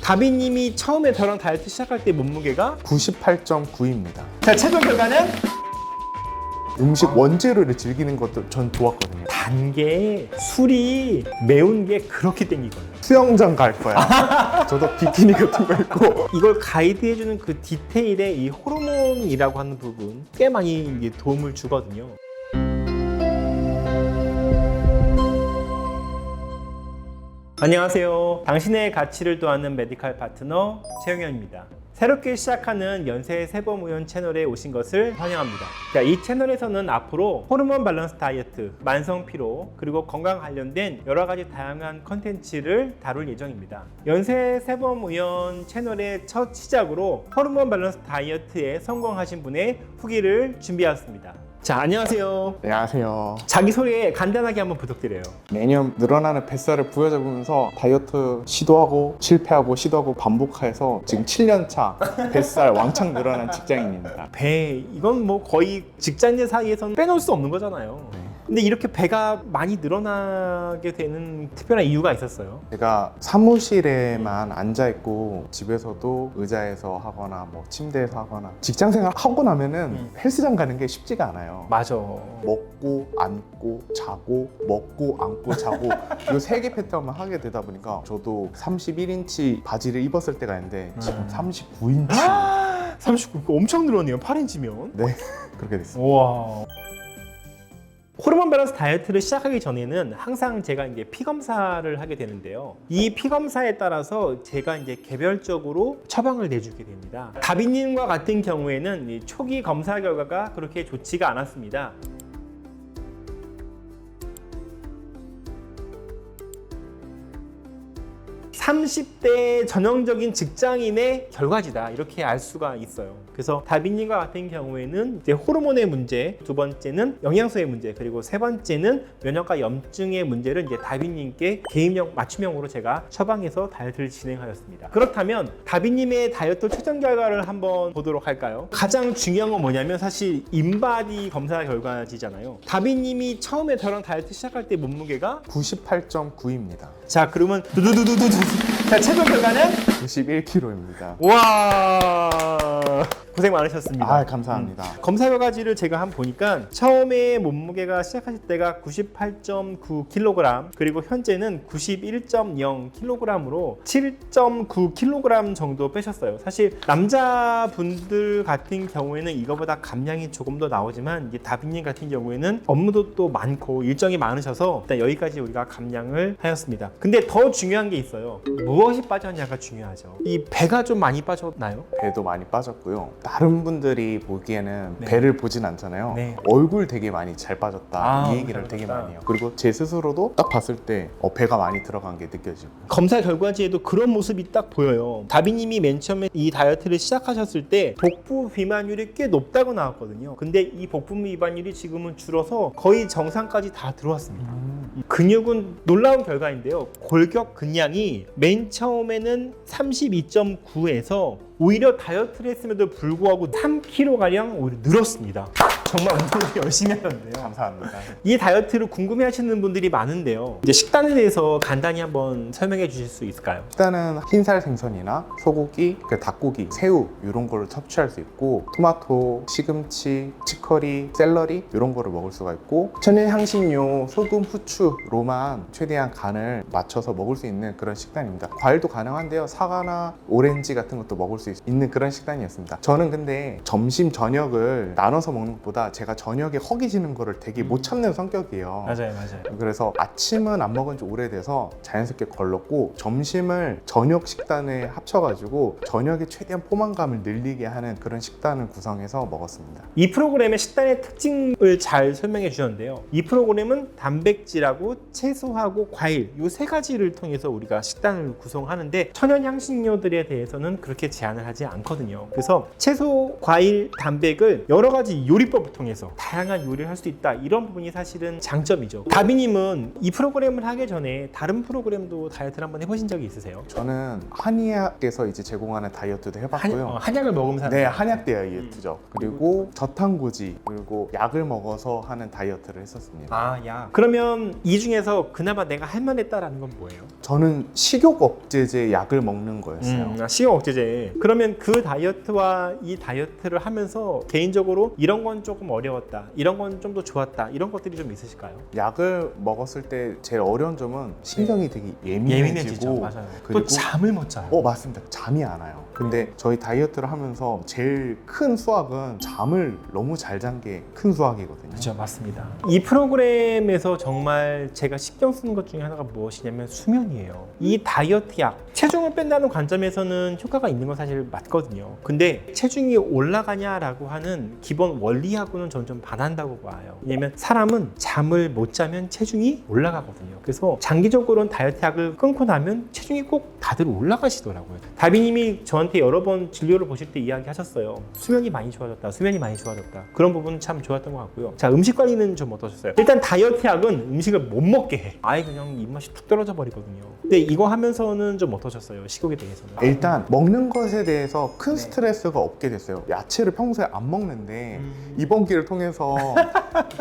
다비님이 처음에 저랑 다이어트 시작할 때 몸무게가 98.9입니다. 자, 최종 결과는 음식 원재료를 즐기는 것도 전 좋았거든요. 단 게 술이 매운 게 그렇게 땡기거든요. 수영장 갈 거야. 저도 비키니 같은 거 입고. 이걸 가이드해주는 그 디테일에 이 호르몬이라고 하는 부분 꽤 많이 이게 도움을 주거든요. 안녕하세요. 당신의 가치를 도하는 메디칼 파트너 최영현입니다. 새롭게 시작하는 연세세범우연 채널에 오신 것을 환영합니다. 자, 이 채널에서는 앞으로 호르몬 밸런스 다이어트, 만성피로, 그리고 건강 관련된 여러 가지 다양한 컨텐츠를 다룰 예정입니다. 연세세범우연 채널의 첫 시작으로 호르몬 밸런스 다이어트에 성공하신 분의 후기를 준비하였습니다. 자, 안녕하세요. 안녕하세요. 자기소개 간단하게 한번 부탁드려요. 매년 늘어나는 뱃살을 부여잡으면서 다이어트 시도하고 실패하고 시도하고 반복해서 지금 7년 차 뱃살 왕창 늘어난 직장인입니다. 배, 이건 뭐 거의 직장인 사이에서는 빼놓을 수 없는 거잖아요. 네. 근데 이렇게 배가 많이 늘어나게 되는 특별한 이유가 있었어요. 제가 사무실에만 앉아있고 집에서도 의자에서 하거나 뭐 침대에서 하거나 직장생활 하고 나면은 헬스장 가는 게 쉽지가 않아요. 맞아. 먹고 앉고 자고 먹고 앉고 자고 이 세 개 패턴만 하게 되다 보니까 저도 31인치 바지를 입었을 때가 있는데 지금 39인치 39, 엄청 늘었네요. 8인치면. 네 그렇게 됐어요. 우와. 호르몬 밸런스 다이어트를 시작하기 전에는 항상 제가 이제 피 검사를 하게 되는데요. 이 피 검사에 따라서 제가 이제 개별적으로 처방을 내주게 됩니다. 다비님과 같은 경우에는 이 초기 검사 결과가 그렇게 좋지가 않았습니다. 30대 전형적인 직장인의 결과지다, 이렇게 알 수가 있어요. 그래서 다비님과 같은 경우에는 이제 호르몬의 문제, 두 번째는 영양소의 문제, 그리고 세 번째는 면역과 염증의 문제를 이제 다비님께 개인형 맞춤형으로 제가 처방해서 다이어트를 진행하였습니다. 그렇다면 다비님의 다이어트 최종 결과를 한번 보도록 할까요? 가장 중요한 건 뭐냐면 사실 인바디 검사 결과지잖아요. 다비님이 처음에 저랑 다이어트 시작할 때 몸무게가 98.9입니다. 자, 그러면 두두두두두. 자, 최종 결과는 91kg입니다. 와, 고생 많으셨습니다. 아 감사합니다. 검사 결과지를 제가 한번 보니까 처음에 몸무게가 시작하실 때가 98.9kg, 그리고 현재는 91.0kg으로 7.9kg 정도 빼셨어요. 사실 남자분들 같은 경우에는 이거보다 감량이 조금 더 나오지만 이게 다비님 같은 경우에는 업무도 또 많고 일정이 많으셔서 일단 여기까지 우리가 감량을 하였습니다. 근데 더 중요한 게 있어요. 무엇이 빠졌냐가 중요하죠. 이 배가 좀 많이 빠졌나요? 배도 많이 빠졌고요. 다른 분들이 보기에는 네. 배를 보진 않잖아요. 네. 얼굴 되게 많이 잘 빠졌다, 아, 이 얘기를 잘 되게 빠졌다. 많이 해요. 그리고 제 스스로도 딱 봤을 때 배가 많이 들어간 게 느껴지고. 검사 결과지에도 그런 모습이 딱 보여요. 다비님이 맨 처음에 이 다이어트를 시작하셨을 때 복부 비만율이 꽤 높다고 나왔거든요. 근데 이 복부 비만율이 지금은 줄어서 거의 정상까지 다 들어왔습니다. 근육은 놀라운 결과인데요. 골격 근량이 맨 처음에는 32.9에서 오히려 다이어트를 했음에도 불구하고 3kg가량 오히려 늘었습니다. 정말 운동을 열심히 하셨네요. 감사합니다. 이 다이어트를 궁금해하시는 분들이 많은데요. 이제 식단에 대해서 간단히 한번 설명해 주실 수 있을까요? 일단은 흰살 생선이나 소고기, 닭고기, 새우 이런 거를 섭취할 수 있고, 토마토, 시금치, 치커리, 샐러리 이런 거를 먹을 수가 있고, 천연 향신료, 소금, 후추로만 최대한 간을 맞춰서 먹을 수 있는 그런 식단입니다. 과일도 가능한데요. 사과나 오렌지 같은 것도 먹을 수 있는 그런 식단이었습니다. 저는 근데 점심, 저녁을 나눠서 먹는 것보다 제가 저녁에 허기지는 거를 되게 못 참는 성격이에요. 맞아요. 그래서 아침은 안 먹은 지 오래돼서 자연스럽게 걸렀고, 점심을 저녁 식단에 합쳐가지고 저녁에 최대한 포만감을 늘리게 하는 그런 식단을 구성해서 먹었습니다. 이 프로그램의 식단의 특징을 잘 설명해 주셨는데요. 이 프로그램은 단백질하고 채소하고 과일 이 세 가지를 통해서 우리가 식단을 구성하는데 천연 향신료들에 대해서는 그렇게 제한을 하지 않거든요. 그래서 채소, 과일, 단백을 여러 가지 요리법을 기법을 통해서 다양한 요리를 할 수 있다. 이런 부분이 사실은 장점이죠. 다비님은 이 프로그램을 하기 전에 다른 프로그램도 다이어트를 한번 해보신 적이 있으세요? 저는 한의학에서 이제 제공하는 다이어트도 해봤고요. 한약을 먹으면서 하는 네, 거예요? 한약 다이어트죠. 그리고 저탄고지, 그리고 약을 먹어서 하는 다이어트를 했었습니다. 아, 야. 그러면 이 중에서 그나마 내가 할만했다라는 건 뭐예요? 저는 식욕 억제제 약을 먹는 거였어요. 식욕 억제제. 그러면 그 다이어트와 이 다이어트를 하면서 개인적으로 이런 건 조금 어려웠다, 이런 건 좀 더 좋았다, 이런 것들이 좀 있으실까요? 약을 먹었을 때 제일 어려운 점은 신경이 되게 예민해지죠. 예민해지고 맞아요. 그리고 또 잠을 못 자요. 맞습니다. 잠이 안 와요. 근데 저희 다이어트를 하면서 제일 큰 수확은 잠을 너무 잘 잔 게 큰 수확이거든요. 그렇죠, 맞습니다. 이 프로그램에서 정말 제가 신경 쓰는 것 중에 하나가 무엇이냐면 수면이에요. 이 다이어트 약, 체중을 뺀다는 관점에서는 효과가 있는 건 사실 맞거든요. 근데 체중이 올라가냐라고 하는 기본 원리하고는 저는 좀 반한다고 봐요. 왜냐면 사람은 잠을 못 자면 체중이 올라가거든요. 그래서 장기적으로는 다이어트 약을 끊고 나면 체중이 꼭 다들 올라가시더라고요. 다비님이 저한테 여러 번 진료를 보실 때 이야기하셨어요. 수면이 많이 좋아졌다, 수면이 많이 좋아졌다. 그런 부분은 참 좋았던 것 같고요. 자, 음식 관리는 좀 어떠셨어요? 일단 다이어트 약은 음식을 못 먹게 해. 아예 그냥 입맛이 툭 떨어져 버리거든요. 근데 이거 하면서는 좀 어떠셨어요? 식욕에 대해서는? 일단 먹는 것에 대해서 큰 스트레스가 없게 됐어요. 야채를 평소에 안 먹는데 이번 기회를 통해서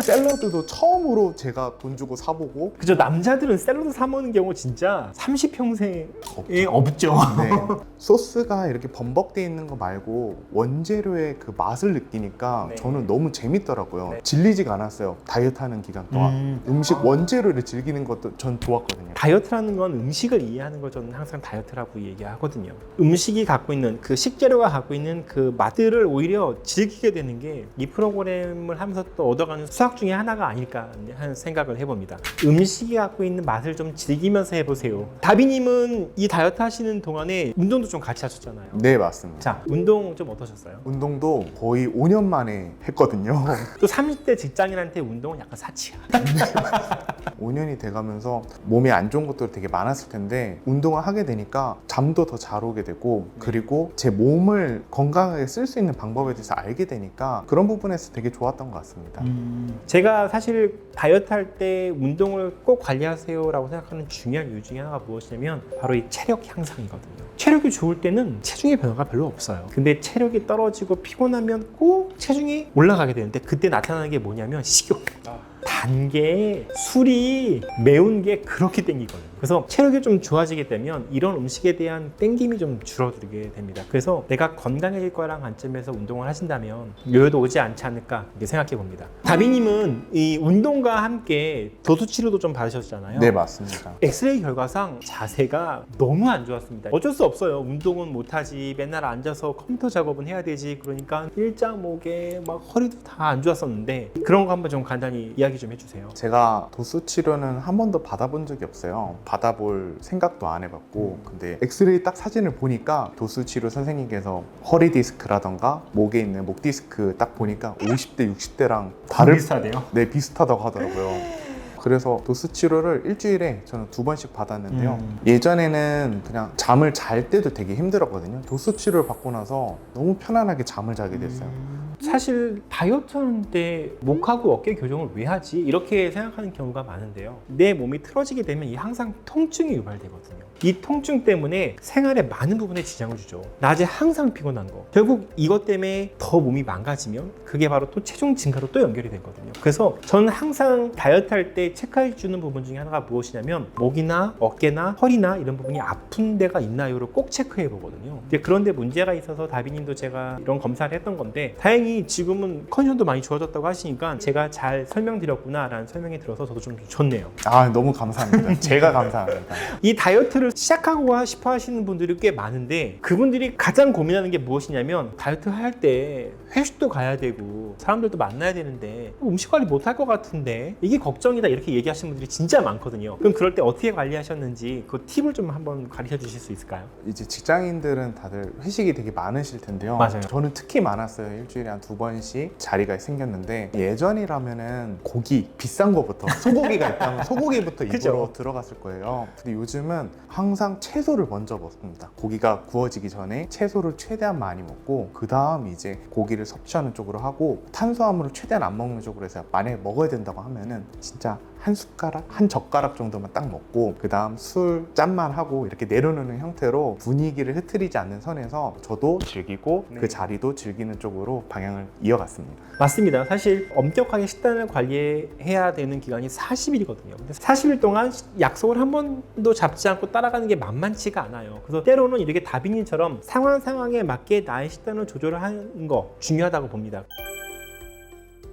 샐러드도 처음으로 제가 돈 주고 사보고. 그죠. 남자들은 샐러드 사 먹는 경우 진짜 30평생에 없죠. 네. 소스가 이렇게 범벅되어 있는 거 말고 원재료의 그 맛을 느끼니까 네. 저는 너무 재밌더라고요. 네. 질리지가 않았어요. 다이어트 하는 기간 동안. 음식 원재료를 즐기는 것도 전 좋았거든요. 다이어트라는 건 음식을 이해하는 걸 저는 항상 다이어트라고 얘기하거든요. 음식이 갖고 있는 그 식재료가 갖고 있는 그 맛들을 오히려 즐기게 되는 게 이 프로그램을 하면서 또 얻어가는 수학 중에 하나가 아닐까 하는 생각을 해봅니다. 음식이 갖고 있는 맛을 좀 즐기면서 해보세요. 다비님은 이 다이어트 하시는 동안에 운동도 좀 같이 하셨잖아요. 네, 맞습니다. 자, 운동 좀 어떠셨어요? 운동도 거의 5년 만에 했거든요. 또 30대 직장인한테 운동은 약간 사치야. 5년이 돼가면서 몸에 안 좋은 것도 되게 많았을 텐데 운동을 하게 되니까 잠도 더 잘 오게 되고 그리고 제 몸을 건강하게 쓸 수 있는 방법에 대해서 알게 되니까 그런 부분에서 되게 좋았던 것 같습니다. 제가 사실 다이어트 할 때 운동을 꼭 관리하세요 라고 생각하는 중요한 이유 중에 하나가 무엇이냐면 바로 이 체력 향상이거든요. 체력이 좋을 때는 체중의 변화가 별로 없어요. 근데 체력이 떨어지고 피곤하면 꼭 체중이 올라가게 되는데 그때 나타나는 게 뭐냐면 식욕. 단 게, 술이, 매운 게 그렇게 땡기거든요. 그래서 체력이 좀 좋아지게 되면 이런 음식에 대한 땡김이 좀 줄어들게 됩니다. 그래서 내가 건강해질 거라는 관점에서 운동을 하신다면 여유도 오지 않지 않을까 이렇게 생각해 봅니다. 다비님은 이 운동과 함께 도수 치료도 좀 받으셨잖아요. 네, 맞습니다. 엑스레이 결과상 자세가 너무 안 좋았습니다. 어쩔 수 없어요. 운동은 못하지, 맨날 앉아서 컴퓨터 작업은 해야 되지. 그러니까 일자목에 막 허리도 다 안 좋았었는데 그런 거 한번 좀 간단히 이야기 좀 해주세요. 제가 도수 치료는 한 번도 받아본 적이 없어요. 받아볼 생각도 안 해봤고 근데 엑스레이 딱 사진을 보니까 도수 치료 선생님께서 허리 디스크라던가 목에 있는 목 디스크 딱 보니까 50대, 60대랑 다를 비슷하대요. 네, 비슷하다고 하더라고요. 그래서 도수 치료를 일주일에 저는 2번씩 받았는데요. 예전에는 그냥 잠을 잘 때도 되게 힘들었거든요. 도수 치료를 받고 나서 너무 편안하게 잠을 자게 됐어요. 사실 다이어트 하는데 목하고 어깨 교정을 왜 하지? 이렇게 생각하는 경우가 많은데요. 내 몸이 틀어지게 되면 이 항상 통증이 유발되거든요. 이 통증 때문에 생활에 많은 부분에 지장을 주죠. 낮에 항상 피곤한 거. 결국 이것 때문에 더 몸이 망가지면 그게 바로 또 체중 증가로 또 연결이 되거든요. 그래서 저는 항상 다이어트 할 때 체크해 주는 부분 중에 하나가 무엇이냐면 목이나 어깨나 허리나 이런 부분이 아픈 데가 있나요를 꼭 체크해 보거든요. 그런데 문제가 있어서 다비님도 제가 이런 검사를 했던 건데 다행히 지금은 컨디션도 많이 좋아졌다고 하시니까 제가 잘 설명드렸구나 라는 설명이 들어서 저도 좀 좋네요. 아, 너무 감사합니다. 제가 감사합니다. 이 다이어트를 시작하고 싶어 하시는 분들이 꽤 많은데 그분들이 가장 고민하는 게 무엇이냐면 다이어트 할 때 회식도 가야 되고 사람들도 만나야 되는데 음식 관리 못 할 것 같은데 이게 걱정이다 이렇게 얘기하시는 분들이 진짜 많거든요. 그럼 그럴 때 어떻게 관리하셨는지 그 팁을 좀 한번 가르쳐 주실 수 있을까요? 이제 직장인들은 다들 회식이 되게 많으실 텐데요. 맞아요. 저는 특히 많았어요. 일주일에 한 2번씩 자리가 생겼는데 예전이라면은 고기 비싼 거부터 소고기가 있다면 소고기부터 입으로 그죠. 들어갔을 거예요. 근데 요즘은 항상 채소를 먼저 먹습니다. 고기가 구워지기 전에 채소를 최대한 많이 먹고 그 다음 이제 고기를 섭취하는 쪽으로 하고 탄수화물을 최대한 안 먹는 쪽으로 해서 만약에 먹어야 된다고 하면은 진짜 한 숟가락, 한 젓가락 정도만 딱 먹고 그 다음 술 짠만 하고 이렇게 내려놓는 형태로 분위기를 흐트리지 않는 선에서 저도 즐기고 네. 그 자리도 즐기는 쪽으로 방향을 이어갔습니다. 맞습니다. 사실 엄격하게 식단을 관리해야 되는 기간이 40일이거든요. 근데 40일 동안 약속을 한 번도 잡지 않고 따라가는 게 만만치가 않아요. 그래서 때로는 이렇게 다빈이처럼 상황에 맞게 나의 식단을 조절하는 거 중요하다고 봅니다.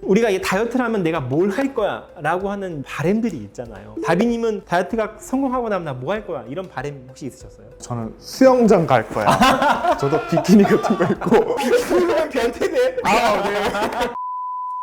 우리가 이 다이어트를 하면 내가 뭘 할 거야 라고 하는 바램들이 있잖아요. 다비님은 다이어트가 성공하고 나면 나 뭐 할 거야 이런 바램 혹시 있으셨어요? 저는 수영장 갈 거야. 저도 비키니 같은 거 입고 그러면 변태네.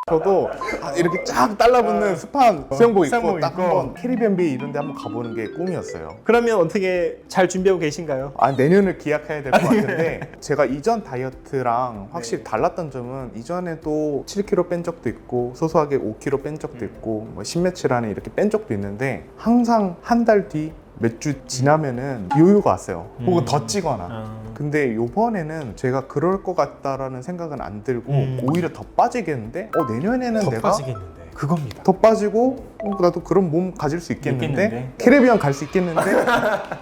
저도 이렇게 쫙 달라붙는 스판 수영복 입고 수영복 딱 입고. 한번 캐리비안 베이 이런 데 한번 가보는 게 꿈이었어요. 그러면 어떻게 잘 준비하고 계신가요? 내년을 기약해야 될 것 같은데 제가 이전 다이어트랑 확실히 달랐던 점은 이전에도 7kg 뺀 적도 있고 소소하게 5kg 뺀 적도 있고 뭐 10며칠 안에 이렇게 뺀 적도 있는데 항상 한 달 뒤 몇 주 지나면은 요요가 왔어요. 혹은 더 찌거나. 근데 요번에는 제가 그럴 것 같다라는 생각은 안 들고 오히려 더 빠지겠는데 내년에는 더 내가 빠지겠는데 그겁니다. 더 빠지고 나도 그런 몸 가질 수 있겠는데 있겠는데? 캐리비안 갈 수 있겠는데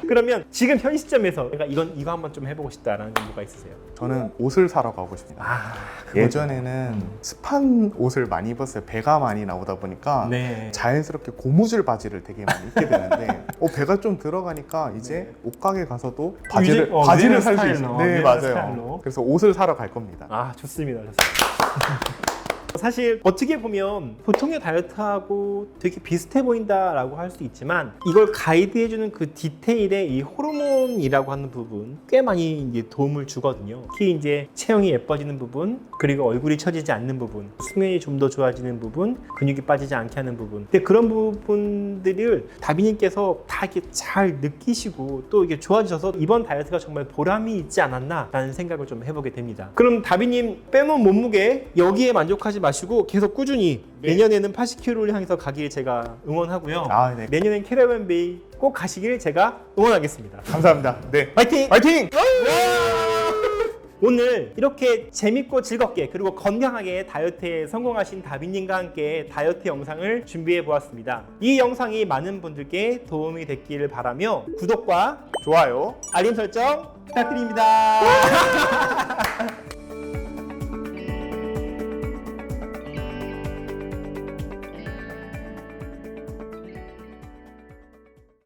그러면 지금 현 시점에서 내가 이거 한번 좀 해보고 싶다라는 게 뭐가 있으세요? 저는 옷을 사러 가고 싶습니다. 예전에는 스판 옷을 많이 입었어요. 배가 많이 나오다 보니까 네. 자연스럽게 고무줄 바지를 되게 많이 입게 되는데 배가 좀 들어가니까 이제 옷가게 가서도 바지를 유행 살 수 스타일로, 있어요. 네, 유행 맞아요. 스타일로. 그래서 옷을 사러 갈 겁니다. 아 좋습니다. 사실 어떻게 보면 보통의 다이어트하고 되게 비슷해 보인다라고 할 수 있지만 이걸 가이드해주는 그 디테일의 이 호르몬이라고 하는 부분 꽤 많이 이제 도움을 주거든요. 특히 이제 체형이 예뻐지는 부분, 그리고 얼굴이 처지지 않는 부분, 수면이 좀 더 좋아지는 부분, 근육이 빠지지 않게 하는 부분. 근데 그런 부분들을 다비님께서 다 이렇게 잘 느끼시고 또 이게 좋아지셔서 이번 다이어트가 정말 보람이 있지 않았나라는 생각을 좀 해보게 됩니다. 그럼 다비님 빼놓은 몸무게 여기에 만족하지 마시고 계속 꾸준히 내년에는 80kg를 향해서 가길 제가 응원하고요. 네. 내년엔 캐러밴 베이 꼭 가시길 제가 응원하겠습니다. 감사합니다. 네. 화이팅! 화이팅! 오늘 이렇게 재밌고 즐겁게 그리고 건강하게 다이어트에 성공하신 다빈님과 함께 다이어트 영상을 준비해 보았습니다. 이 영상이 많은 분들께 도움이 됐기를 바라며 구독과 좋아요. 알림 설정 부탁드립니다.